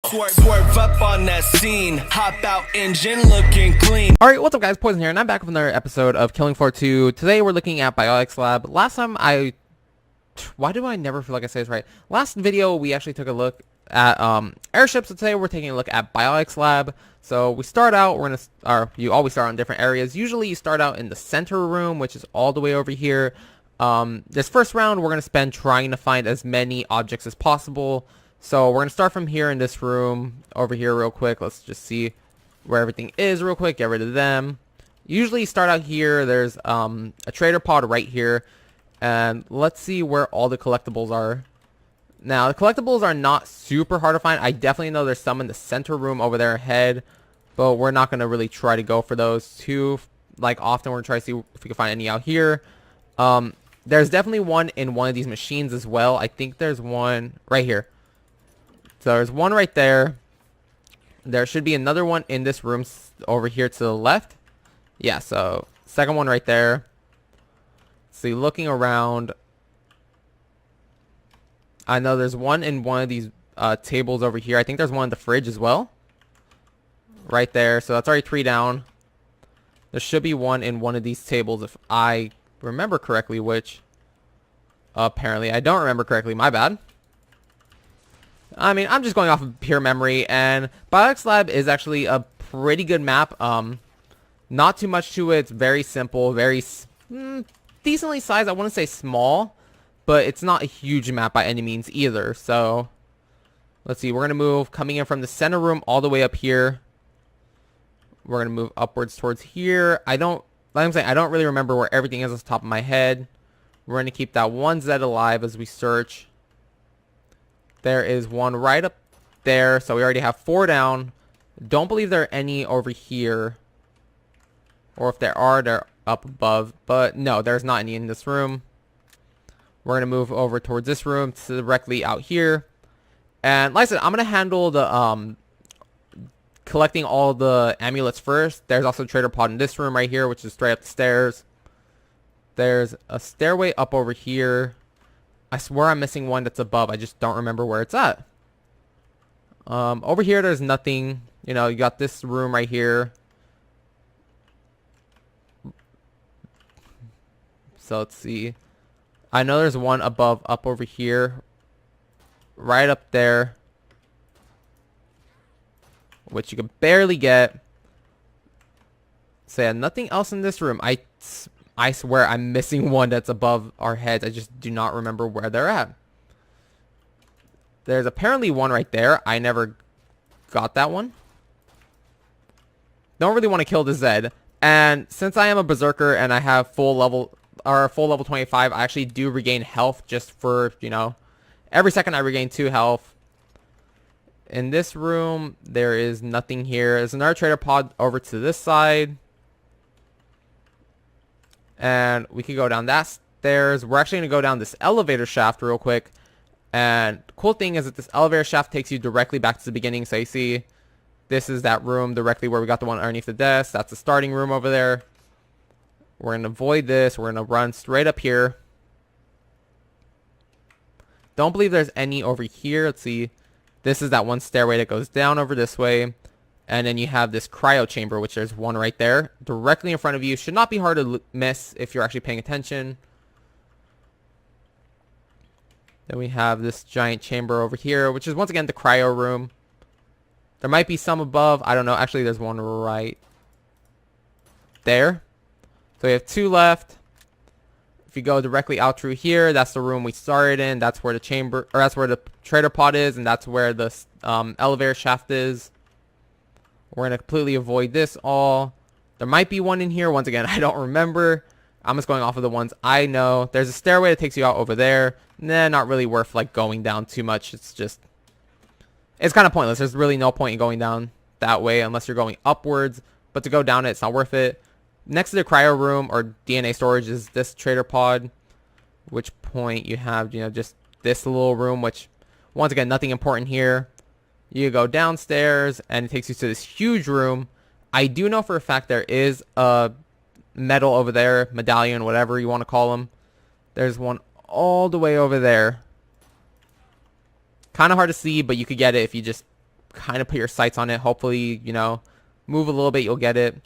Swerve up on that scene, hop out engine looking clean. Alright, what's up guys, Poison here, and I'm back with another episode of Killing Floor 2. Today we're looking at Biotics Lab. Last time why do I never feel like I say this right? Last video we actually took a look at airships, so today we're taking a look at Biotics Lab. So we start out, you always start on different areas. Usually you start out in the center room, which is all the way over here. This first round we're going to spend trying to find as many objects as possible. So we're going to start from here in this room over here real quick. Let's just see where everything is real quick. Get rid of them. Usually you start out here. There's a trader pod right here. And let's see where all the collectibles are. Now, the collectibles are not super hard to find. I definitely know there's some in the center room over there ahead. But we're not going to really try to go for those too often. We're going to try to see if we can find any out here. There's definitely one in one of these machines as well. I think there's one right here. So there's one right there. There should be another one in this room over here to the left. Yeah, so second one right there. See, looking around, I know there's one in one of these tables over here. I think there's one in the fridge as well. Right there. So that's already 3 down. There should be one in one of these tables if I remember correctly, which apparently I don't remember correctly. My bad. I mean, I'm just going off of pure memory, and Biotics Lab is actually a pretty good map. Not too much to it. It's very simple, very decently sized. I wouldn't say small, but it's not a huge map by any means either. So, let's see. We're going to move coming in from the center room all the way up here. We're going to move upwards towards here. Like I'm saying, I don't really remember where everything is off the top of my head. We're going to keep that one Z alive as we search. There is one right up there, so we already have 4 down. Don't believe there are any over here. Or if there are, they're up above. But no, there's not any in this room. We're going to move over towards this room directly out here. And like I said, I'm going to handle the collecting all the amulets first. There's also a trader pod in this room right here, which is straight up the stairs. There's a stairway up over here. I swear I'm missing one that's above. I just don't remember where it's at. Over here, there's nothing. You know, you got this room right here. So let's see. I know there's one above up over here. Right up there. Which you can barely get. So yeah, nothing else in this room. I swear I'm missing one that's above our heads. I just do not remember where they're at. There's apparently one right there. I never got that one. Don't really want to kill the Zed. And since I am a berserker and I have full level 25, I actually do regain health just for, you know, every second I regain 2 health. In this room, there is nothing here. There's another trader pod over to this side. And we can go down that stairs. We're actually going to go down this elevator shaft real quick. And the cool thing is that this elevator shaft takes you directly back to the beginning. So you see, this is that room directly where we got the one underneath the desk. That's the starting room over there. We're going to avoid this. We're going to run straight up here. Don't believe there's any over here. Let's see. This is that one stairway that goes down over this way. And then you have this cryo chamber, which there's one right there, directly in front of you. Should not be hard to miss if you're actually paying attention. Then we have this giant chamber over here, which is once again the cryo room. There might be some above. I don't know. Actually, there's one right there. So we have 2 left. If you go directly out through here, that's the room we started in. That's where the chamber, or that's where the trader pod is, and that's where the elevator shaft is. We're going to completely avoid this all. There might be one in here. Once again, I don't remember. I'm just going off of the ones I know. There's a stairway that takes you out over there. Nah, not really worth going down too much. It's kind of pointless. There's really no point in going down that way unless you're going upwards. But to go down it, it's not worth it. Next to the cryo room or DNA storage is this trader pod. Which point you have, you know, just this little room, which once again, nothing important here. You go downstairs and it takes you to this huge room. I do know for a fact there is a medal over there, medallion, whatever you want to call them. There's one all the way over there. Kind of hard to see, but you could get it if you just kind of put your sights on it. Hopefully, you know, move a little bit, you'll get it.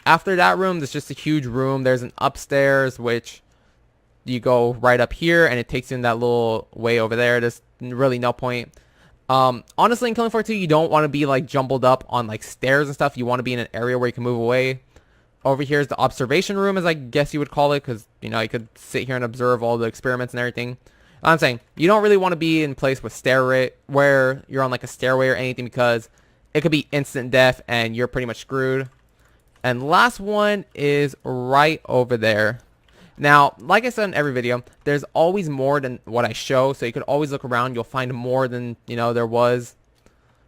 After that room, there's just a huge room. There's an upstairs, which you go right up here, and it takes you in that little way over there. There's really no point. Honestly, in Killing Floor 2, you don't want to be like jumbled up on like stairs and stuff. You want to be in an area where you can move away. Over here is the observation room, as I guess you would call it, because, you know, you could sit here and observe all the experiments and everything. I'm saying you don't really want to be in place with where you're on like a stairway or anything, because it could be instant death and you're pretty much screwed. And last one is right over there. Now, like I said in every video, there's always more than what I show, so you could always look around. You'll find more than, you know, there was.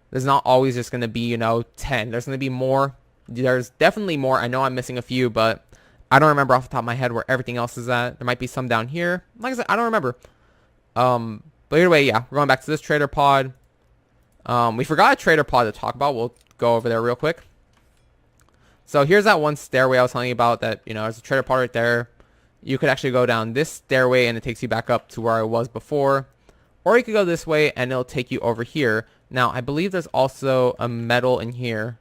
There's not always just going to be, you know, 10. There's going to be more. There's definitely more. I know I'm missing a few, but I don't remember off the top of my head where everything else is at. There might be some down here. Like I said, I don't remember. But either way, yeah, we're going back to this trader pod. We forgot a trader pod to talk about. We'll go over there real quick. So here's that one stairway I was telling you about that, you know, there's a trader pod right there. You could actually go down this stairway and it takes you back up to where I was before. Or you could go this way and it'll take you over here. Now, I believe there's also a metal in here.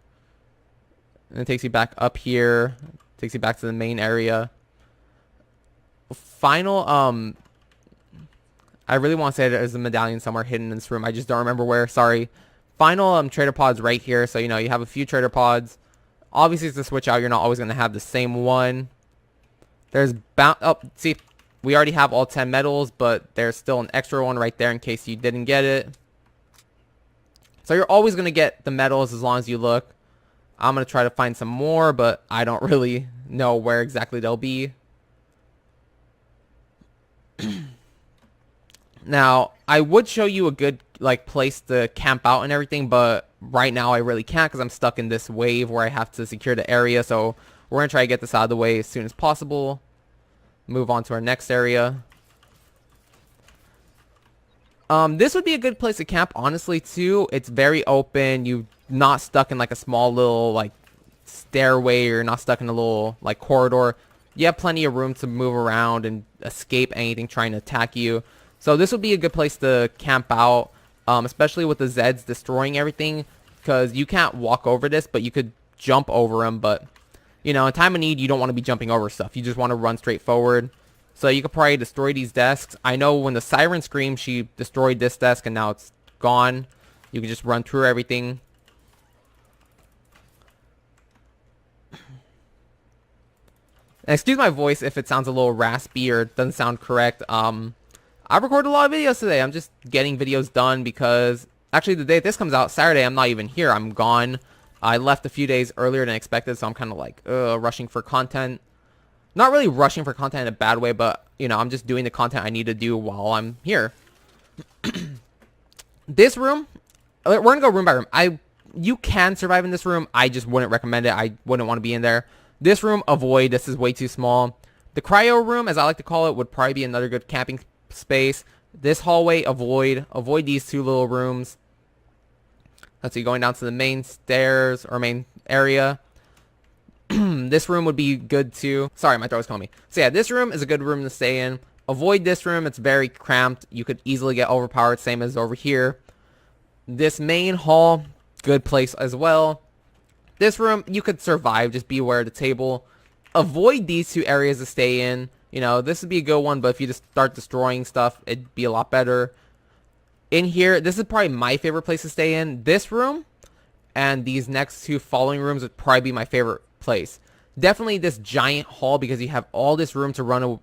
And it takes you back up here. Takes you back to the main area. Final, I really want to say there's a medallion somewhere hidden in this room. I just don't remember where. Sorry. Final trader pods right here. So, you know, you have a few trader pods. Obviously, to switch out, you're not always going to have the same one. There's see, we already have all 10 metals, but there's still an extra one right there in case you didn't get it. So you're always going to get the metals as long as you look. I'm going to try to find some more, but I don't really know where exactly they'll be. Now, I would show you a good like place to camp out and everything, but right now I really can't because I'm stuck in this wave where I have to secure the area. So we're going to try to get this out of the way as soon as possible. Move on to our next area. This would be a good place to camp, honestly, too. It's very open. You're not stuck in like a small little like stairway. You're not stuck in a little like corridor. You have plenty of room to move around and escape anything trying to attack you. So this would be a good place to camp out, especially with the Zeds destroying everything, because you can't walk over this, but you could jump over them. But, you know, in time of need, you don't want to be jumping over stuff. You just want to run straight forward. So you could probably destroy these desks. I know when the siren screamed, she destroyed this desk, and now it's gone. You can just run through everything. And excuse my voice if it sounds a little raspy or doesn't sound correct. I've recorded a lot of videos today. I'm just getting videos done because actually the day this comes out, Saturday, I'm not even here. I'm gone. I left a few days earlier than expected, so I'm kind of like rushing for content. Not really rushing for content in a bad way, but, you know, I'm just doing the content I need to do while I'm here. This room, we're going to go room by room. You can survive in this room. I just wouldn't recommend it. I wouldn't want to be in there. This room, avoid. This is way too small. The cryo room, as I like to call it, would probably be another good camping space. This hallway, avoid. Avoid these two little rooms. Let's see, going down to the main stairs or main area. This room would be good too. Sorry, my throat's calling me. So yeah, this room is a good room to stay in. Avoid this room. It's very cramped. You could easily get overpowered, same as over here. This main hall, good place as well. This room, you could survive. Just be aware of the table. Avoid these two areas to stay in. You know, this would be a good one, but if you just start destroying stuff, it'd be a lot better. In here, this is probably my favorite place to stay in. This room and these next two following rooms would probably be my favorite place. Definitely this giant hall because you have all this room to run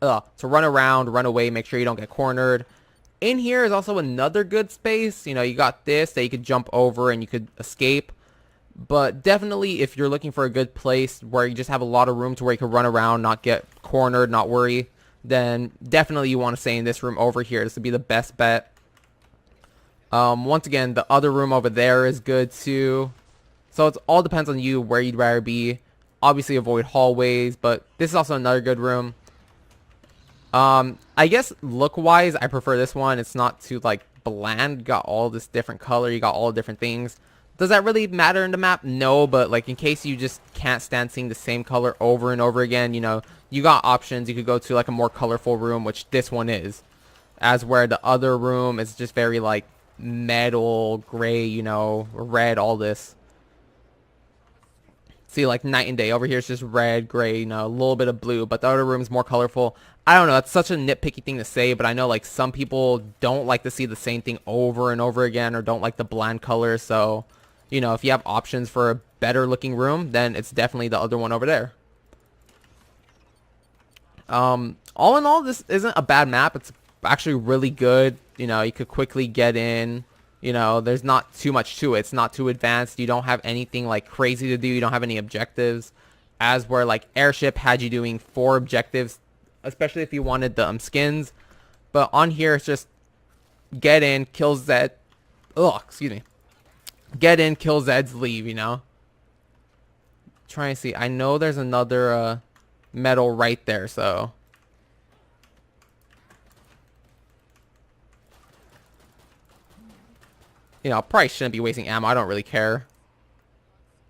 around, run away, make sure you don't get cornered. In here is also another good space. You know, you got this that you could jump over and you could escape. But definitely if you're looking for a good place where you just have a lot of room to where you can run around, not get cornered, not worry, then definitely you want to stay in this room over here. This would be the best bet. Once again, the other room over there is good too. So it all depends on you where you'd rather be. Obviously avoid hallways, but this is also another good room. I guess look-wise, I prefer this one. It's not too like bland. You got all this different color. You got all different things. Does that really matter in the map? No, but like in case you just can't stand seeing the same color over and over again, you know, you got options. You could go to like a more colorful room, which this one is. As where the other room is just very like metal, gray, you know, red, all this. See, like night and day. Over here it's just red, gray, you know, a little bit of blue, but the other room's more colorful. I don't know, that's such a nitpicky thing to say, but I know like some people don't like to see the same thing over and over again, or don't like the bland colors. So, you know, if you have options for a better looking room, then it's definitely the other one over there. All in all, this isn't a bad map. It's actually really good. You know, you could quickly get in. You know, there's not too much to it. It's not too advanced. You don't have anything like crazy to do. You don't have any objectives. As where like Airship had you doing 4 objectives, especially if you wanted the skins. But on here, it's just get in, kill Zed. Ugh, excuse me. Get in, kill Zeds, leave, you know. Trying to see. I know there's another metal right there, so. You know, probably shouldn't be wasting ammo. I don't really care.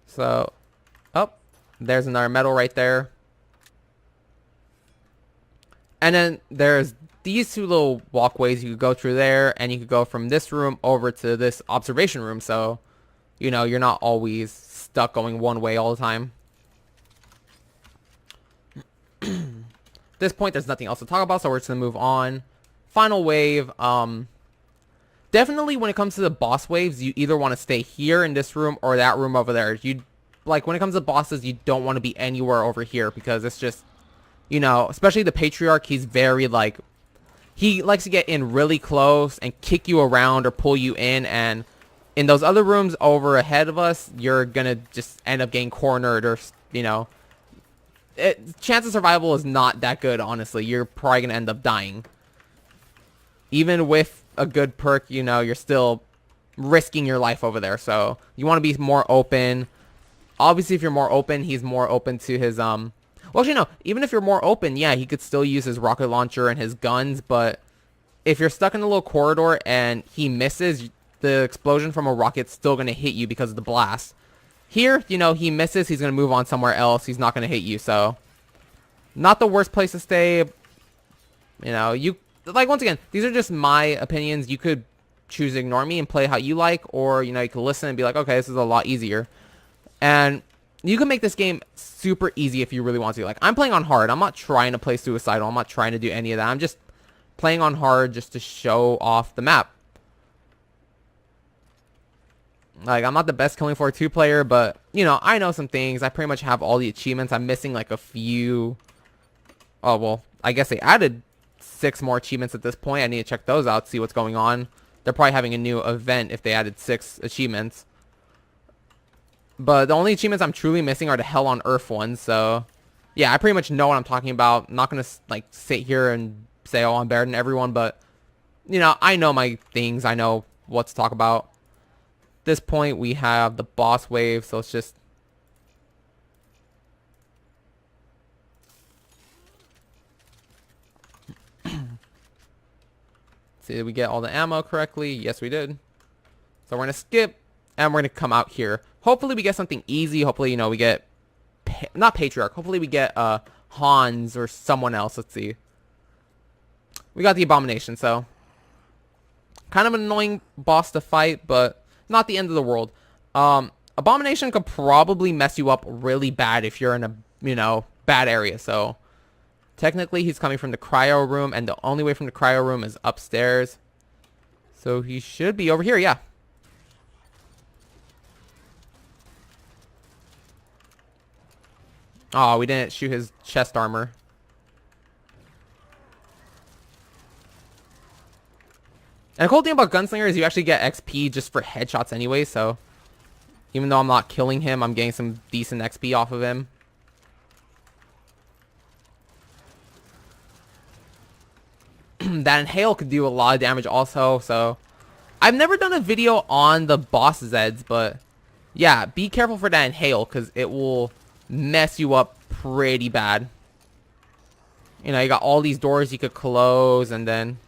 So, oh, there's another metal right there. And then there's these 2 little walkways. You could go through there, and you could go from this room over to this observation room. So, you know, you're not always stuck going one way all the time. At this point, there's nothing else to talk about, so we're just going to move on. Final wave. Definitely when it comes to the boss waves, you either want to stay here in this room or that room over there. You like when it comes to bosses, you don't want to be anywhere over here because it's just, you know, especially the Patriarch, he's very like, he likes to get in really close and kick you around or pull you in, and in those other rooms over ahead of us, you're gonna just end up getting cornered, or, you know, chance of survival is not that good, honestly. You're probably gonna end up dying. Even with a good perk, you know, you're still risking your life over there. So you want to be more open. Obviously, if you're more open, he's more open to his well, actually no, even if you're more open, yeah, he could still use his rocket launcher and his guns. But if you're stuck in a little corridor and he misses, the explosion from a rocket's still going to hit you because of the blast. Here, you know, he misses, he's going to move on somewhere else. He's not going to hit you. So not the worst place to stay. You know, you like, once again, these are just my opinions. You could choose to ignore me and play how you like, or, you know, you can listen and be like, okay, this is a lot easier. And you can make this game super easy if you really want to. Like, I'm playing on hard. I'm not trying to play suicidal. I'm not trying to do any of that. I'm just playing on hard just to show off the map. Like, I'm not the best Killing Floor 2 player, but, you know, I know some things. I pretty much have all the achievements. I'm missing, like, a few. Oh, well, I guess they added 6 more achievements at this point. I need to check those out, see what's going on. They're probably having a new event if they added 6 achievements. But the only achievements I'm truly missing are the Hell on Earth ones. So, yeah, I pretty much know what I'm talking about. I'm not going to, like, sit here and say, oh, I'm better than everyone. But, you know, I know my things. I know what to talk about. At this point, we have the boss wave. So, it's just... See, did we get all the ammo correctly? Yes, we did. So we're going to skip, and we're going to come out here. Hopefully we get something easy. Hopefully, you know, we get... not Patriarch. Hopefully we get Hans or someone else. Let's see. We got the Abomination, so... kind of an annoying boss to fight, but not the end of the world. Abomination could probably mess you up really bad if you're in a, you know, bad area, so... technically, he's coming from the cryo room, and the only way from the cryo room is upstairs. So he should be over here, yeah. Oh, we didn't shoot his chest armor. And the cool thing about Gunslinger is you actually get XP just for headshots anyway, so... even though I'm not killing him, I'm getting some decent XP off of him. That Inhale could do a lot of damage also, so... I've never done a video on the boss Zeds, but... yeah, be careful for that Inhale, because it will mess you up pretty bad. You know, you got all these doors you could close, and then...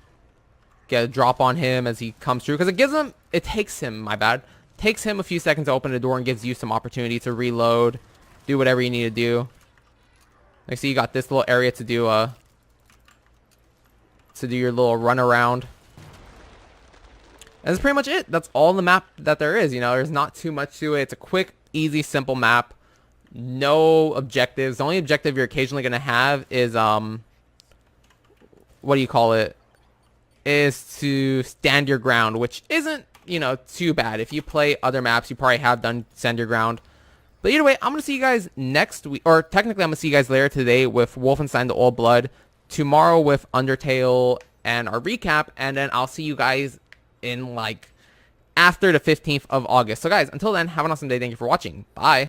get a drop on him as he comes through, because it gives him... it takes him, my bad. Takes him a few seconds to open the door and gives you some opportunity to reload. Do whatever you need to do. Like, so you got this little area to do, your little run around. And that's pretty much it. That's all the map that there is. You know, there's not too much to it. It's a quick, easy, simple map. No objectives. The only objective you're occasionally going to have is, what do you call it? Is to stand your ground, which isn't, you know, too bad. If you play other maps, you probably have done stand your ground. But either way, I'm going to see you guys next week, or technically I'm going to see you guys later today with Wolfenstein: The Old Blood, tomorrow with Undertale and our recap, and then I'll see you guys in, like, after the 15th of August. So guys, until then, have an awesome day. Thank you for watching. Bye.